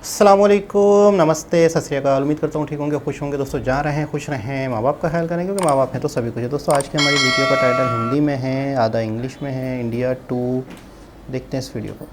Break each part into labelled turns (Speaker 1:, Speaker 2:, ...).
Speaker 1: अस्सलामुअलैकुम, नमस्ते, सत श्री अकाल। उम्मीद करता हूँ ठीक होंगे, खुश होंगे। दोस्तों जा रहे हैं, खुश रहें, माँ बाप का ख्याल करें, क्योंकि माँ बाप हैं तो सभी कुछ है। दोस्तों आज की हमारी वीडियो का टाइटल हिंदी में है, आधा इंग्लिश में है, इंडिया 2। देखते हैं इस वीडियो को।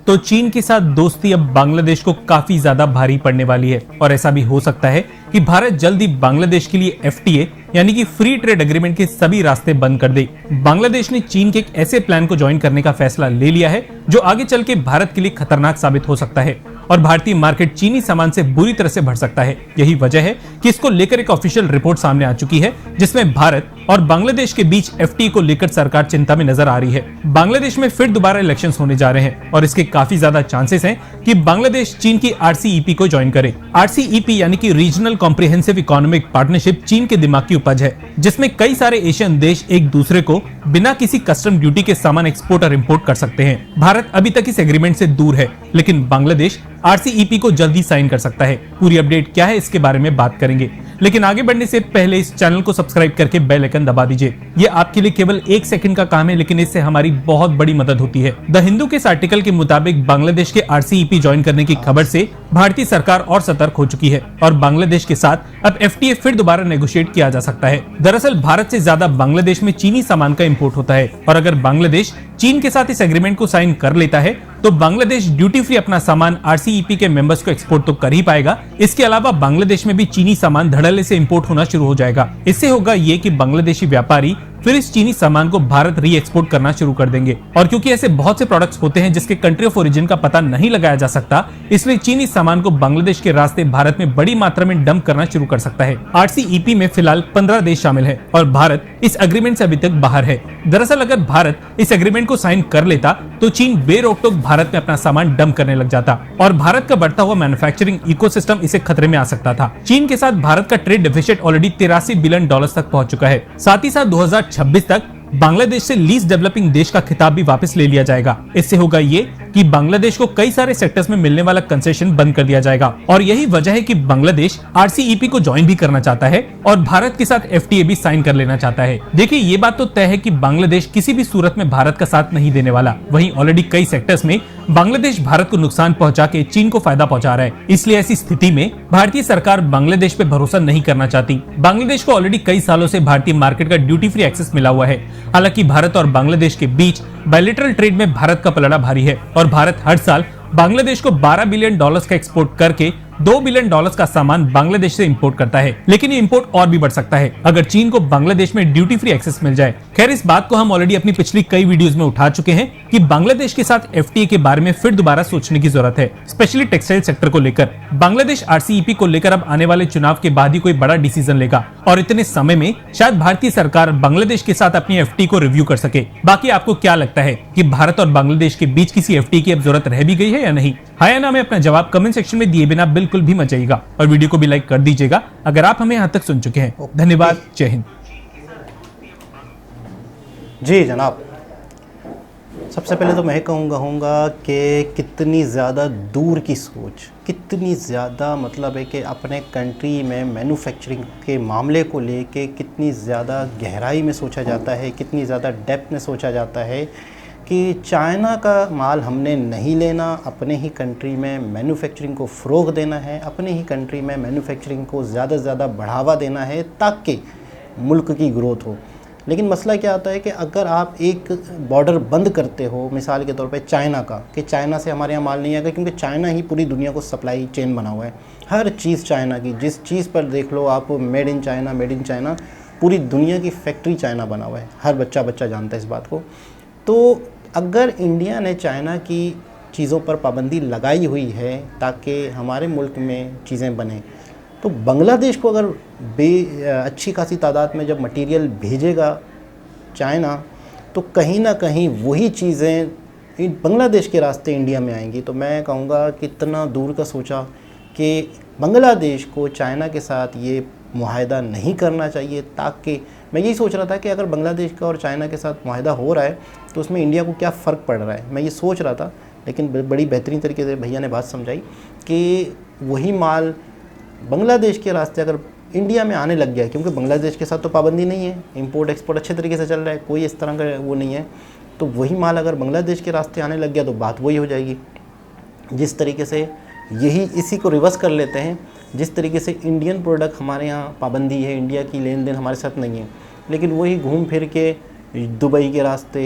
Speaker 2: तो चीन के साथ दोस्ती अब बांग्लादेश को काफी ज्यादा भारी पड़ने वाली है और ऐसा भी हो सकता है कि भारत जल्द ही बांग्लादेश के लिए एफटीए यानी कि फ्री ट्रेड एग्रीमेंट के सभी रास्ते बंद कर दे। बांग्लादेश ने चीन के एक ऐसे प्लान को ज्वाइन करने का फैसला ले लिया है जो आगे चल के भारत के लिए खतरनाक साबित हो सकता है और भारतीय मार्केट चीनी सामान से बुरी तरह से भर सकता है। यही वजह है कि इसको लेकर एक ऑफिशियल रिपोर्ट सामने आ चुकी है जिसमें भारत और बांग्लादेश के बीच एफटीए को लेकर सरकार चिंता में नजर आ रही है। बांग्लादेश में फिर दोबारा इलेक्शंस होने जा रहे हैं और इसके काफी ज्यादा चांसेस हैं कि बांग्लादेश चीन की आरसीईपी को ज्वाइन करे। आरसीईपी यानी कि रीजनल कॉम्प्रिहेंसिव इकोनॉमिक पार्टनरशिप चीन के दिमाग की उपज है जिसमें कई सारे एशियन देश एक दूसरे को बिना किसी कस्टम ड्यूटी के सामान एक्सपोर्ट और इम्पोर्ट कर सकते हैं। भारत अभी तक इस एग्रीमेंट से दूर है, लेकिन बांग्लादेश आरसीईपी को जल्दी साइन कर सकता है। पूरी अपडेट क्या है इसके बारे में बात करेंगे, लेकिन आगे बढ़ने से पहले इस चैनल को सब्सक्राइब करके बेल आइकन दबा दीजिए। ये आपके लिए केवल 1 सेकंड का काम है, लेकिन इससे हमारी बहुत बड़ी मदद होती है। द हिंदू के इस आर्टिकल के मुताबिक बांग्लादेश के आरसीईपी ज्वाइन करने की खबर से भारतीय सरकार और सतर्क हो चुकी है और बांग्लादेश के साथ अब एफटीए फिर दोबारा नेगोशिएट किया जा सकता है। दरअसल भारत से ज्यादा बांग्लादेश में चीनी सामान का इंपोर्ट होता है और अगर बांग्लादेश चीन के साथ इस एग्रीमेंट को साइन कर लेता है तो बांग्लादेश ड्यूटी फ्री अपना सामान आरसीईपी के मेंबर्स को एक्सपोर्ट तो कर ही पाएगा, इसके अलावा बांग्लादेश में भी चीनी सामान धड़ल्ले से इंपोर्ट होना शुरू हो जाएगा। इससे होगा ये कि बांग्लादेशी व्यापारी फिर इस चीनी सामान को भारत री एक्सपोर्ट करना शुरू कर देंगे और क्योंकि ऐसे बहुत से प्रोडक्ट्स होते हैं जिसके कंट्री ऑफ ओरिजिन का पता नहीं लगाया जा सकता, इसलिए चीनी सामान को बांग्लादेश के रास्ते भारत में बड़ी मात्रा में डंप करना शुरू कर सकता है। आरसीईपी में फिलहाल 15 देश शामिल है और भारत इस एग्रीमेंट से अभी तक बाहर है। दरअसल अगर भारत इस एग्रीमेंट को साइन कर लेता तो चीन बेरोक-टोक भारत में अपना सामान डंप करने लग जाता और भारत का बढ़ता हुआ मैन्युफैक्चरिंग इकोसिस्टम इसे खतरे में आ सकता था। चीन के साथ भारत का ट्रेड डेफिसिट ऑलरेडी $83 बिलियन तक पहुंच चुका है। साथ ही साथ 2026 तक बांग्लादेश से लीस्ट डेवलपिंग देश का खिताब भी वापस ले लिया जाएगा। इससे होगा ये कि बांग्लादेश को कई सारे सेक्टर्स में मिलने वाला कंसेशन बंद कर दिया जाएगा और यही वजह है कि बांग्लादेश आरसीईपी को ज्वाइन भी करना चाहता है और भारत के साथ एफटीए भी साइन कर लेना चाहता है। देखिए ये बात तो तय है कि बांग्लादेश किसी भी सूरत में भारत का साथ नहीं देने वाला। वहीं ऑलरेडी कई सेक्टर्स में बांग्लादेश भारत को नुकसान पहुंचा के चीन को फायदा पहुंचा रहा है। इसलिए ऐसी स्थिति में भारतीय सरकार बांग्लादेश पे भरोसा नहीं करना चाहती। बांग्लादेश को ऑलरेडी कई सालों से भारतीय मार्केट का ड्यूटी फ्री एक्सेस मिला हुआ है। हालांकि भारत और बांग्लादेश के बीच बायलैटरल ट्रेड में भारत का पलड़ा भारी है और भारत हर साल बांग्लादेश को $12 बिलियन का एक्सपोर्ट करके $2 बिलियन का सामान बांग्लादेश से इंपोर्ट करता है। लेकिन ये इंपोर्ट और भी बढ़ सकता है अगर चीन को बांग्लादेश में ड्यूटी फ्री एक्सेस मिल जाए। खैर इस बात को हम ऑलरेडी अपनी पिछली कई वीडियोस में उठा चुके हैं कि बांग्लादेश के साथ एफटीए के बारे में फिर दोबारा सोचने की जरूरत है, स्पेशली टेक्सटाइल सेक्टर को लेकर। बांग्लादेश आरसीईपी को लेकर अब आने वाले चुनाव के बाद ही कोई बड़ा डिसीजन लेगा और इतने समय में शायद भारतीय सरकार बांग्लादेश के साथ अपनी एफटीए को रिव्यू कर सके। बाकी आपको क्या लगता है कि भारत और बांग्लादेश के बीच किसी एफटीए की अब जरूरत रह भी गई है या नहीं? हाँ या ना में अपना जवाब कमेंट सेक्शन में दिए बिना बिल्कुल भी मत जाइएगा और वीडियो को भी लाइक कर दीजिएगा अगर आप हमें यहाँ तक सुन चुके हैं। धन्यवाद, जय हिंद।
Speaker 1: जी जनाब, सबसे पहले तो मैं कहूँगा कि कितनी ज़्यादा दूर की सोच, कितनी ज़्यादा मतलब है कि अपने कंट्री में मैन्युफैक्चरिंग के मामले को लेके कितनी ज़्यादा गहराई में सोचा जाता है, कितनी ज़्यादा डेप्थ में सोचा जाता है कि चाइना का माल हमने नहीं लेना, अपने ही कंट्री में मैन्युफैक्चरिंग को फ़रोग़ देना है, अपने ही कंट्री में मैन्युफैक्चरिंग को ज़्यादा से ज़्यादा बढ़ावा देना है ताकि मुल्क की ग्रोथ हो। लेकिन मसला क्या आता है कि अगर आप एक बॉर्डर बंद करते हो, मिसाल के तौर पे चाइना का, कि चाइना से हमारे यहाँ माल नहीं आएगा क्योंकि चाइना ही पूरी दुनिया को सप्लाई चेन बना हुआ है, हर चीज़ चाइना की, जिस चीज़ पर देख लो आप मेड इन चाइना, पूरी दुनिया की फैक्ट्री चाइना बना हुआ है, हर बच्चा जानता है इस बात को। तो अगर इंडिया ने चाइना की चीज़ों पर पाबंदी लगाई हुई है ताकि हमारे मुल्क में चीज़ें बने, तो बांग्लादेश को अगर अच्छी खासी तादाद में जब मटेरियल भेजेगा चाइना, तो कहीं ना कहीं वही चीज़ें बांग्लादेश के रास्ते इंडिया में आएंगी। तो मैं कहूँगा कि इतना दूर का सोचा कि बांग्लादेश को चाइना के साथ ये मुआहदा नहीं करना चाहिए, ताकि मैं यही सोच रहा था कि अगर बांग्लादेश का और चाइना के साथ मुआहदा हो रहा है तो उसमें इंडिया को क्या फ़र्क पड़ रहा है, मैं ये सोच रहा था। लेकिन बड़ी बेहतरीन तरीके से भैया ने बात समझाई कि वही माल बांग्लादेश के रास्ते अगर इंडिया में आने लग गया, क्योंकि बांग्लादेश के साथ तो पाबंदी नहीं है, इंपोर्ट एक्सपोर्ट अच्छे तरीके से चल रहा है, कोई इस तरह का वो नहीं है, तो वही माल अगर बांग्लादेश के रास्ते आने लग गया तो बात वही हो जाएगी। जिस तरीके से इसी को रिवर्स कर लेते हैं, जिस तरीके से इंडियन प्रोडक्ट हमारे यहाँ पाबंदी है, इंडिया की लेन देन हमारे साथ नहीं है, लेकिन वही घूम फिर के दुबई के रास्ते,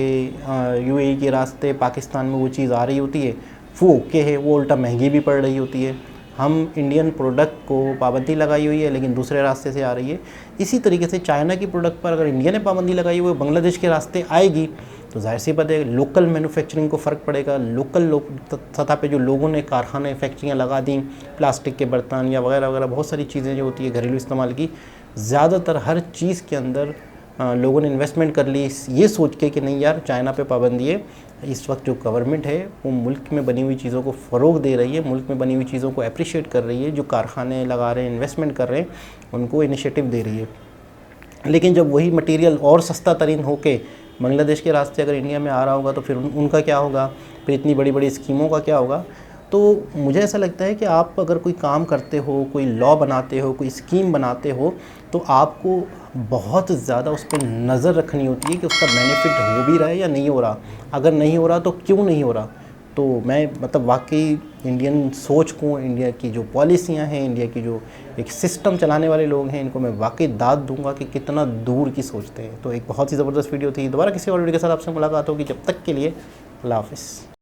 Speaker 1: यूएई के रास्ते पाकिस्तान में वो चीज़ आ रही होती है, वो ओके है, वो उल्टा महंगी भी पड़ रही होती है। हम इंडियन प्रोडक्ट को पाबंदी लगाई हुई है लेकिन दूसरे रास्ते से आ रही है। इसी तरीके से चाइना की प्रोडक्ट पर अगर इंडिया ने पाबंदी लगाई हुई है, बांग्लादेश के रास्ते आएगी, तो जाहिर सी बात है लोकल मैन्युफैक्चरिंग को फ़र्क पड़ेगा। लोकल सतह पे जो लोगों ने कारखाने फैक्ट्रियाँ लगा दी, प्लास्टिक के बर्तन या वगैरह वगैरह बहुत सारी चीज़ें जो होती है घरेलू इस्तेमाल की, ज़्यादातर हर चीज़ के अंदर लोगों ने इन्वेस्टमेंट कर ली ये सोच के कि नहीं यार चाइना पे पाबंदी है। इस वक्त जो गवर्नमेंट है वो मुल्क में बनी हुई चीज़ों को फ़रोग दे रही है, मुल्क में बनी हुई चीज़ों को अप्रिशिएट कर रही है, जो कारखाने लगा रहे हैं, इन्वेस्टमेंट कर रहे हैं, उनको इनिशिएटिव दे रही है। लेकिन जब वही मटेरियल और सस्ता तरीन होके बांग्लादेश के रास्ते अगर इंडिया में आ रहा होगा तो फिर उनका क्या होगा, फिर इतनी बड़ी बड़ी स्कीमों का क्या होगा। तो मुझे ऐसा लगता है कि आप अगर कोई काम करते हो, कोई लॉ बनाते हो, कोई स्कीम बनाते हो, तो आपको बहुत ज़्यादा उस पर नज़र रखनी होती है कि उसका बेनिफिट हो भी रहा है या नहीं हो रहा। अगर नहीं हो रहा तो क्यों नहीं हो रहा। तो मैं मतलब वाकई इंडियन सोच को, इंडिया की जो पॉलिसियाँ हैं, इंडिया की जो एक सिस्टम चलाने वाले लोग हैं, इनको मैं वाकई दाद दूंगा कि कितना दूर की सोचते हैं। तो एक बहुत ही ज़बरदस्त वीडियो थी। दोबारा किसी और वीडियो के साथ आपसे मुलाकात होगी। जब तक के लिए अल्लाह हाफ़िज़।